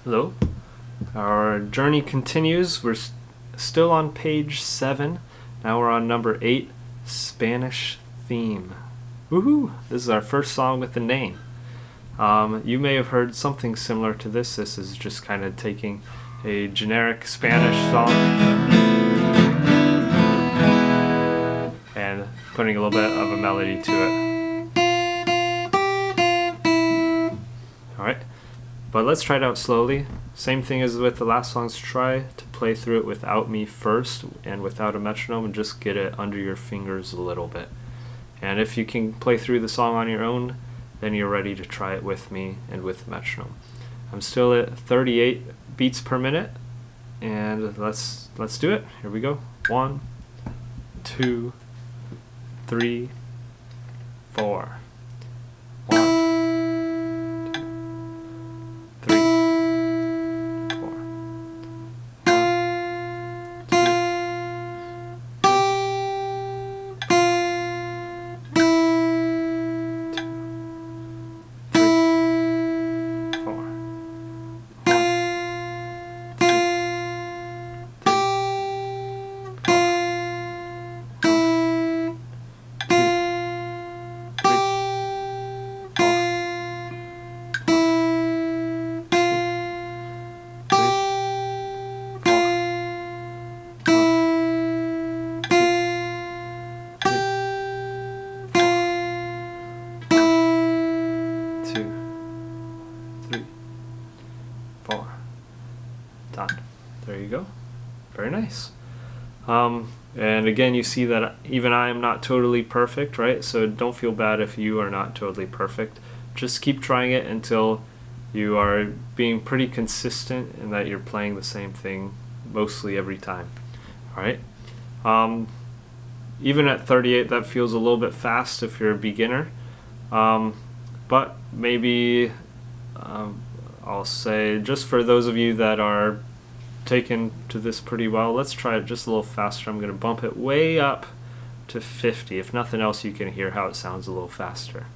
Hello. Our journey continues. We're still on page 7. Now we're on number 8, Spanish theme. Woohoo! This is our first song with a name. You may have heard something similar to this. This is just kind of taking a generic Spanish song and putting a little bit of a melody to it. Alright, but let's try it out slowly. Same thing as with the last songs. Try to play through it without me first and without a metronome, and just get it under your fingers a little bit. And if you can play through the song on your own, then you're ready to try it with me and with the metronome. I'm still at 38 beats per minute, and let's do it. Here we go. 1, 2, 3, 4. 1, 2, 3, 4. 1, 2, 3, 4. 4. Done. There you go. Very nice. And again, you see that even I am not totally perfect, right? So don't feel bad if you are not totally perfect. Just keep trying it until you are being pretty consistent and that you're playing the same thing mostly every time. Alright? Even at 38, that feels a little bit fast if you're a beginner. But maybe I'll say, just for those of you that are taken to this pretty well, let's try it just a little faster. I'm going to bump it way up to 50. If nothing else, you can hear how it sounds a little faster.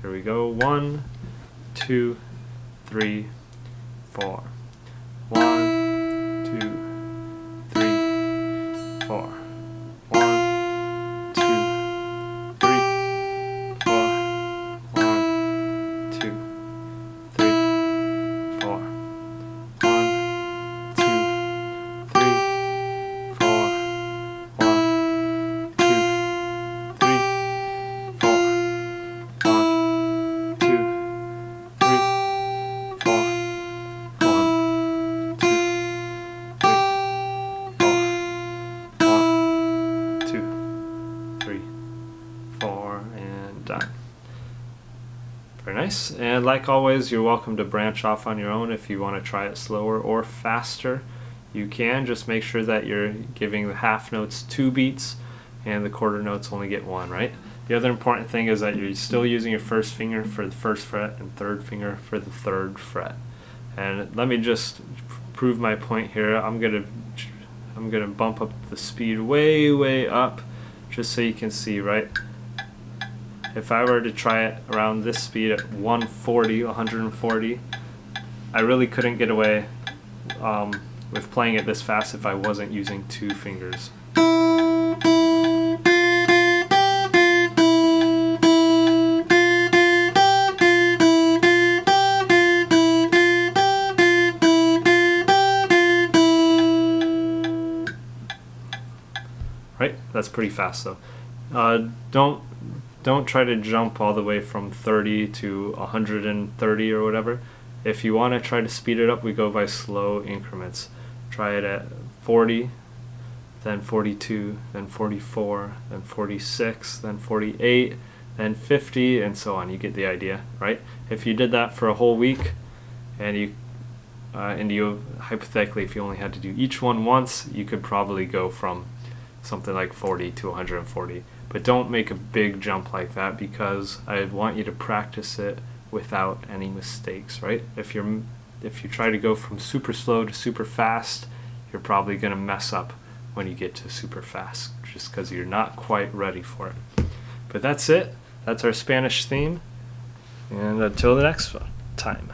Here we go. 1, 2, 3, 4. 1, 2, 3, 4. 1, 2, 3, 4. 1, 2, 3, 4. 1, 2, 3, 4. 1, 2, 3, 4. 1, 2, 3, 4. 1, 2, 3, 4, and done. Very nice. And like always, you're welcome to branch off on your own. If you want to try it slower or faster, you can. Just make sure that you're giving the half notes 2 beats and the quarter notes only get 1, right? The other important thing is that you're still using your first finger for the first fret and third finger for the third fret. And let me just prove my point here. I'm gonna bump up the speed way up, just so you can see, right? If I were to try it around this speed at 140, I really couldn't get away with playing it this fast if I wasn't using 2 fingers. Right? That's pretty fast though. Don't try to jump all the way from 30 to 130 or whatever. If you want to try to speed it up, we go by slow increments. Try it at 40, then 42, then 44, then 46, then 48, then 50, and so on. You get the idea, right? If you did that for a whole week, and you hypothetically, if you only had to do each one once, you could probably go from something like 40 to 140. But don't make a big jump like that, because I want you to practice it without any mistakes, right? If you try to go from super slow to super fast, you're probably going to mess up when you get to super fast, just because you're not quite ready for it. But that's it. That's our Spanish theme. And until the next time.